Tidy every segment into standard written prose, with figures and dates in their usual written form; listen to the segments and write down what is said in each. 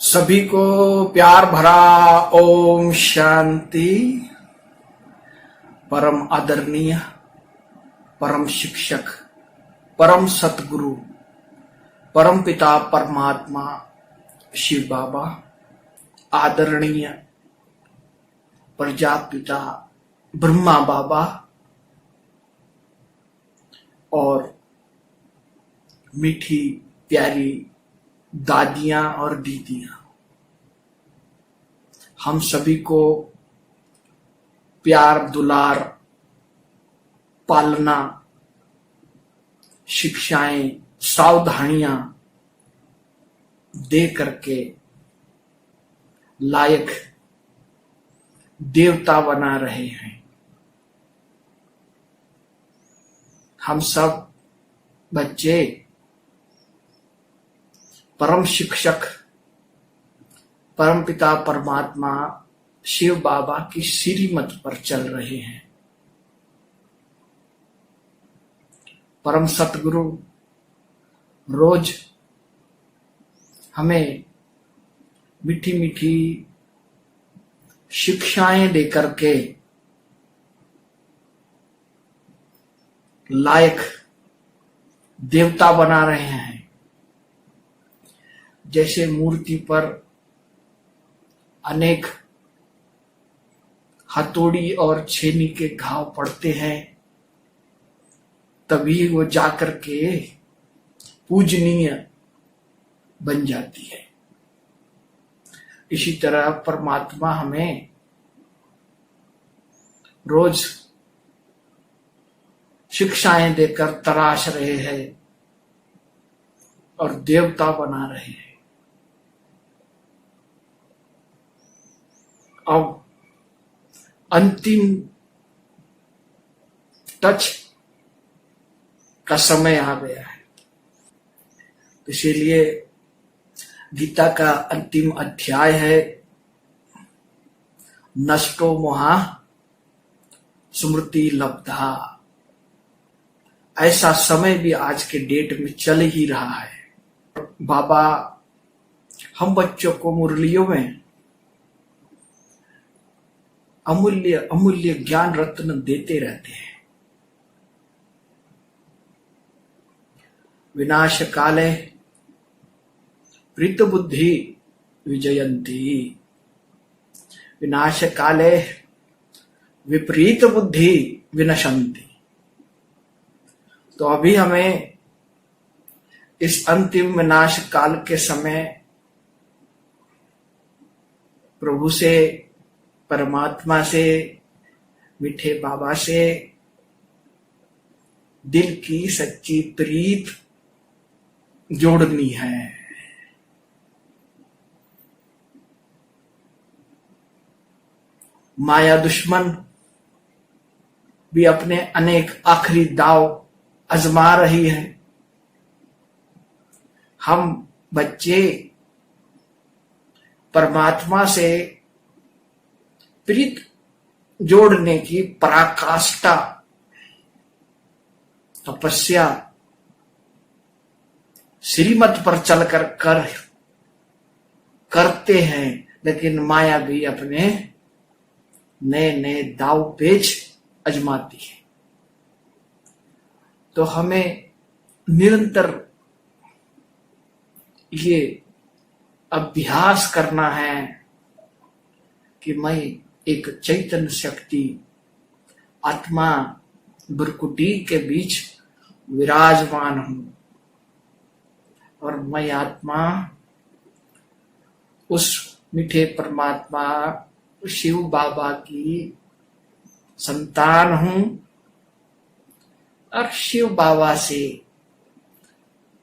सभी को प्यार भरा ओम शांति। परम आदरणीय, परम शिक्षक, परम सतगुरु, परम पिता परमात्मा शिव बाबा, आदरणीय प्रजापिता ब्रह्मा बाबा और मीठी प्यारी दादियां और दीदियां, हम सभी को प्यार दुलार पालना शिक्षाएं सावधानियां दे करके लायक देवता बना रहे हैं। हम सब बच्चे परम शिक्षक परम पिता परमात्मा शिव बाबा की श्रीमत पर चल रहे हैं। परम सतगुरु रोज हमें मीठी मीठी शिक्षाएं देकर के लायक देवता बना रहे हैं। जैसे मूर्ति पर अनेक हथौड़ी और छेनी के घाव पड़ते हैं, तभी वो जाकर के पूजनीय बन जाती है। इसी तरह परमात्मा हमें रोज शिक्षाएं देकर तराश रहे हैं और देवता बना रहे हैं। अब अंतिम टच का समय आ गया है, इसीलिए गीता का अंतिम अध्याय है नष्टो मोहा स्मृति लब्धा। ऐसा समय भी आज के डेट में चल ही रहा है। बाबा हम बच्चों को मुरलियों में अमूल्य अमूल्य ज्ञान रत्न देते रहते हैं। विनाश काले प्रीत बुद्धि विजयंती, विनाश काले विपरीत बुद्धि विनशंति। तो अभी हमें इस अंतिम विनाश काल के समय प्रभु से, परमात्मा से, मीठे बाबा से दिल की सच्ची प्रीत जोड़नी है। माया दुश्मन भी अपने अनेक आखिरी दाव आजमा रही है। हम बच्चे परमात्मा से प्रीत जोड़ने की पराकाष्ठा तपस्या श्रीमत पर चलकर करते हैं, लेकिन माया भी अपने नए नए दाव पेच आजमाती है। तो हमें निरंतर ये अभ्यास करना है कि मैं एक चैतन्य शक्ति आत्मा भ्रुकुटी के बीच विराजमान हूं और मैं आत्मा उस मीठे परमात्मा शिव बाबा की संतान हूं और शिव बाबा से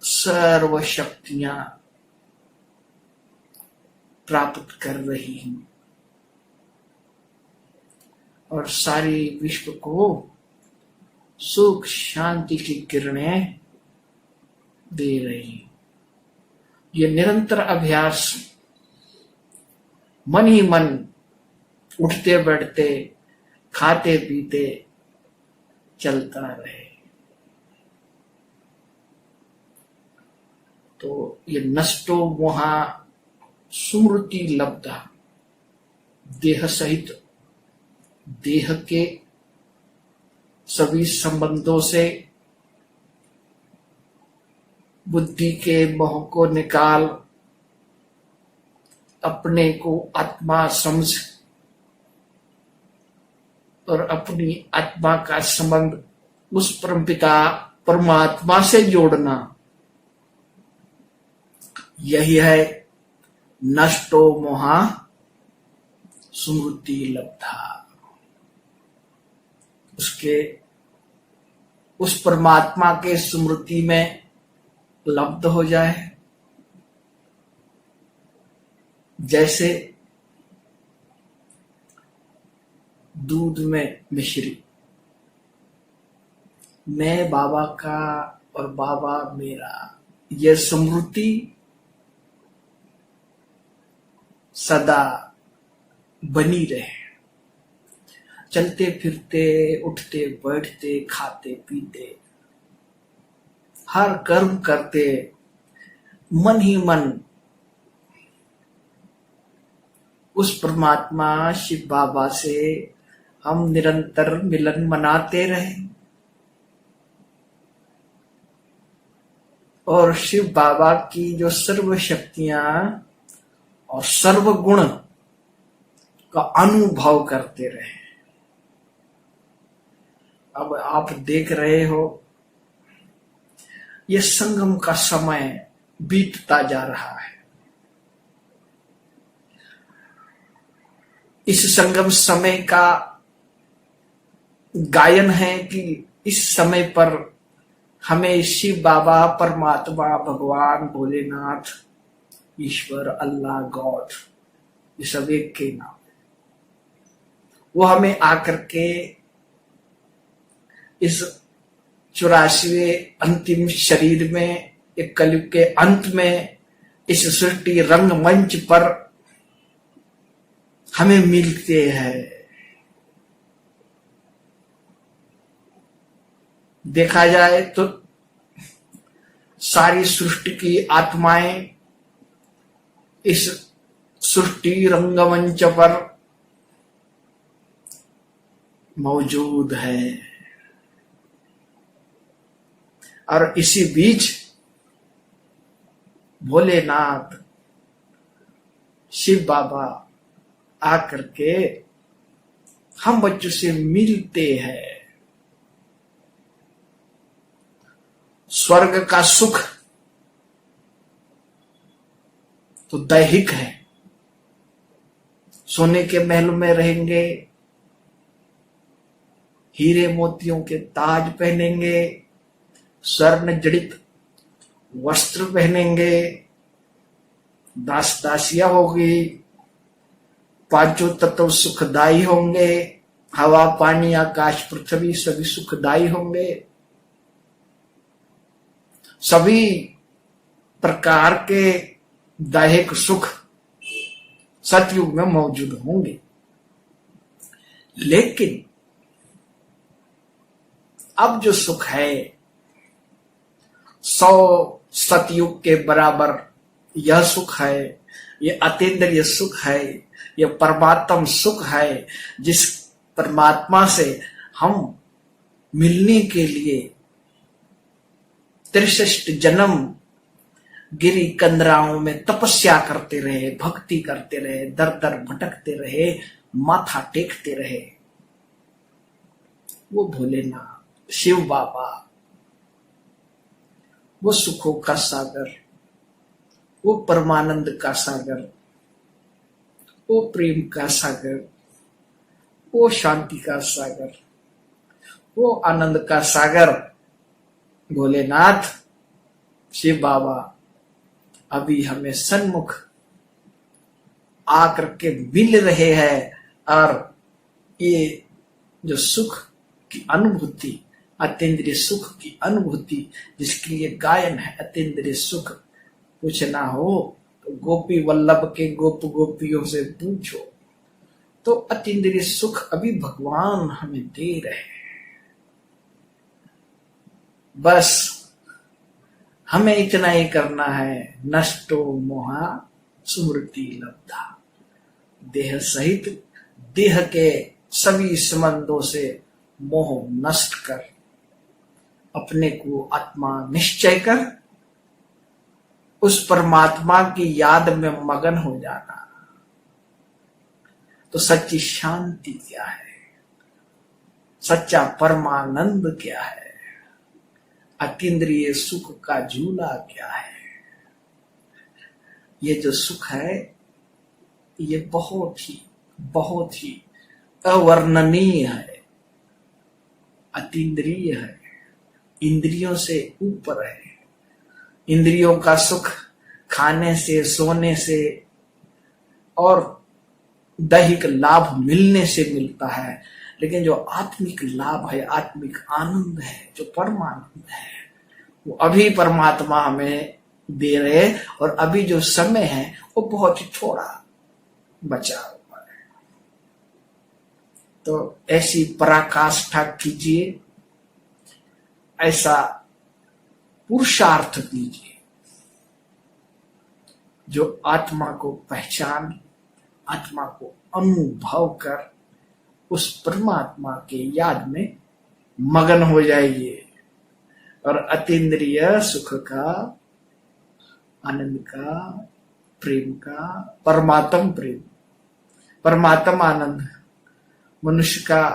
सर्व शक्तियां प्राप्त कर रही हूं और सारी विश्व को सुख शांति की किरणें दे रही। ये निरंतर अभ्यास मन ही मन उठते बैठते खाते पीते चलता रहे। तो ये नष्टो मोहा स्मृति लब्धा, देह सहित देह के सभी संबंधों से बुद्धि के मोह को निकाल अपने को आत्मा समझ और अपनी आत्मा का संबंध उस परमपिता परमात्मा से जोड़ना, यही है नष्टो मोहा स्मृति लब्धा। उसके उस परमात्मा के स्मृति में लब्ध हो जाए। जैसे दूध में मिश्री, मैं बाबा का और बाबा मेरा, यह स्मृति सदा बनी रहे। चलते फिरते, उठते बैठते, खाते पीते, हर कर्म करते मन ही मन उस परमात्मा शिव बाबा से हम निरंतर मिलन मनाते रहे और शिव बाबा की जो सर्व शक्तियां और सर्व गुण का अनुभव करते रहे। अब आप देख रहे हो ये संगम का समय बीतता जा रहा है। इस संगम समय का गायन है कि इस समय पर हमें शिव बाबा परमात्मा भगवान भोलेनाथ ईश्वर अल्लाह गॉड, ये सब एक के नाम, वो हमें आकर के इस 84वें अंतिम शरीर में, एक कलयुग के अंत में, इस सृष्टि रंगमंच पर हमें मिलते हैं। देखा जाए तो सारी सृष्टि की आत्माएं इस सृष्टि रंगमंच पर मौजूद है और इसी बीच भोलेनाथ शिव बाबा आकर के हम बच्चों से मिलते हैं। स्वर्ग का सुख तो दैहिक है, सोने के महल में रहेंगे, हीरे मोतियों के ताज पहनेंगे, स्वर्ण जड़ित वस्त्र पहनेंगे, दास दासिया होगी, पांचों तत्व सुखदायी होंगे, हवा पानी आकाश पृथ्वी सभी सुखदायी होंगे, सभी प्रकार के दैहिक सुख सतयुग में मौजूद होंगे। लेकिन अब जो सुख है 100 सतयुग के बराबर यह सुख है, ये अतीन्द्रिय सुख है, ये परमात्म सुख है, जिस परमात्मा से हम मिलने के लिए 63 जन्म गिरी कंदराओं में तपस्या करते रहे, भक्ति करते रहे, दर दर भटकते रहे, माथा टेकते रहे, वो भोलेनाथ शिव बाबा, वो सुखों का सागर, वो परमानंद का सागर, वो प्रेम का सागर, वो शांति का सागर, वो आनंद का सागर भोलेनाथ शिव बाबा अभी हमें सन्मुख आकर के मिल रहे हैं। और ये जो सुख की अनुभूति, अतीन्द्रिय सुख की अनुभूति, जिसके लिए गायन है अतीन्द्रिय सुख, कुछ ना हो तो गोपी वल्लभ के गोप गोपियों से पूछो, तो अतीन्द्रिय सुख अभी भगवान हमें दे रहे हैं। बस हमें इतना ही करना है, नष्टो मोहा सुमृति लब्धा। देह सहित देह के सभी संबंधों से मोह नष्ट कर अपने को आत्मा निश्चय कर उस परमात्मा की याद में मगन हो जाना। तो सच्ची शांति क्या है, सच्चा परमानंद क्या है, अतीन्द्रिय सुख का झूला क्या है। ये जो सुख है ये बहुत ही अवर्णनीय है, अतीन्द्रिय है, इंद्रियों से ऊपर है। इंद्रियों का सुख खाने से, सोने से और दैहिक लाभ मिलने से मिलता है, लेकिन जो आत्मिक लाभ है, आत्मिक आनंद है, जो परमानंद है, वो अभी परमात्मा हमें दे रहे, और अभी जो समय है वो बहुत ही थोड़ा बचा हुआ है। तो ऐसी पराकाष्ठा कीजिए, ऐसा पुरुषार्थ कीजिए जो आत्मा को पहचान, आत्मा को अनुभव कर उस परमात्मा के याद में मगन हो जाइए और अतीन्द्रिय सुख का, आनंद का, प्रेम का, परमात्म प्रेम, परमात्म आनंद। मनुष्य का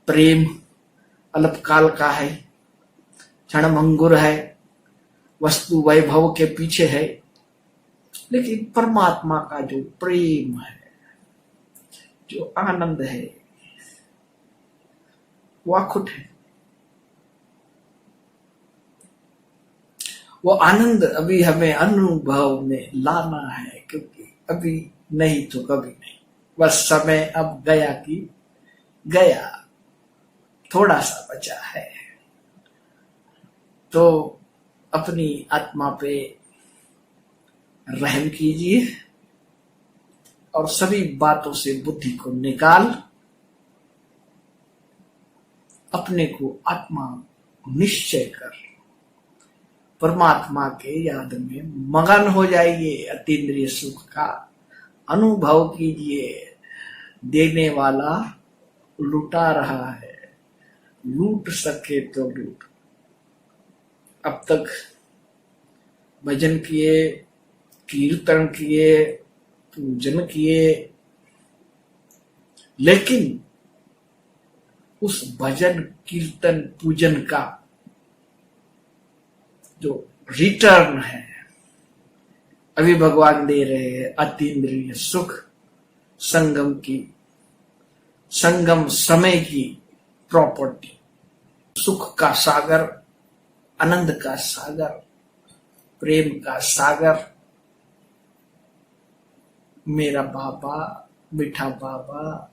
प्रेम अल्पकाल का है, क्षणभंगुर है, वस्तु वैभव के पीछे है, लेकिन परमात्मा का जो प्रेम है, जो आनंद है, वो अखुट है। वो आनंद अभी हमें अनुभव में लाना है, क्योंकि अभी नहीं तो कभी नहीं, बस समय अब गया कि गया, थोड़ा सा बचा है। तो अपनी आत्मा पे रहम कीजिए और सभी बातों से बुद्धि को निकाल अपने को आत्मा निश्चय कर परमात्मा के याद में मगन हो जाइए। अतीन्द्रिय सुख का अनुभव कीजिए। देने वाला लुटा रहा है, लूट सके तो लूट। अब तक भजन किए, कीर्तन किए, पूजन किए, लेकिन उस भजन कीर्तन पूजन का जो रिटर्न है अभी भगवान दे रहे हैं अतीन्द्रिय सुख, संगम समय की प्रॉपर्टी, सुख का सागर, आनंद का सागर, प्रेम का सागर। मेरा बाबा, मीठा बाबा,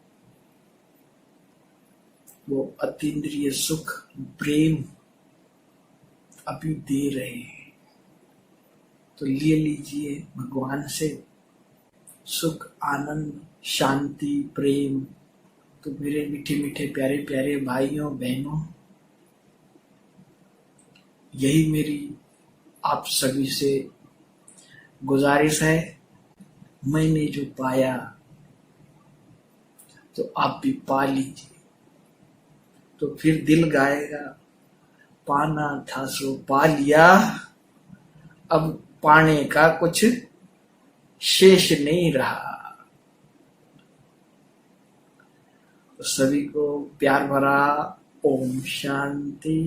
वो अतीन्द्रिय सुख, प्रेम अभी दे रहे हैं। तो ले लीजिए भगवान से सुख, आनंद, शांति, प्रेम। तो मेरे मीठे मीठे प्यारे प्यारे भाइयों बहनों, यही मेरी आप सभी से गुजारिश है। मैंने जो पाया तो आप भी पा लीजिए। तो फिर दिल गाएगा, पाना था सो पा लिया, अब पाने का कुछ शेष नहीं रहा। तो सभी को प्यार भरा ओम शांति।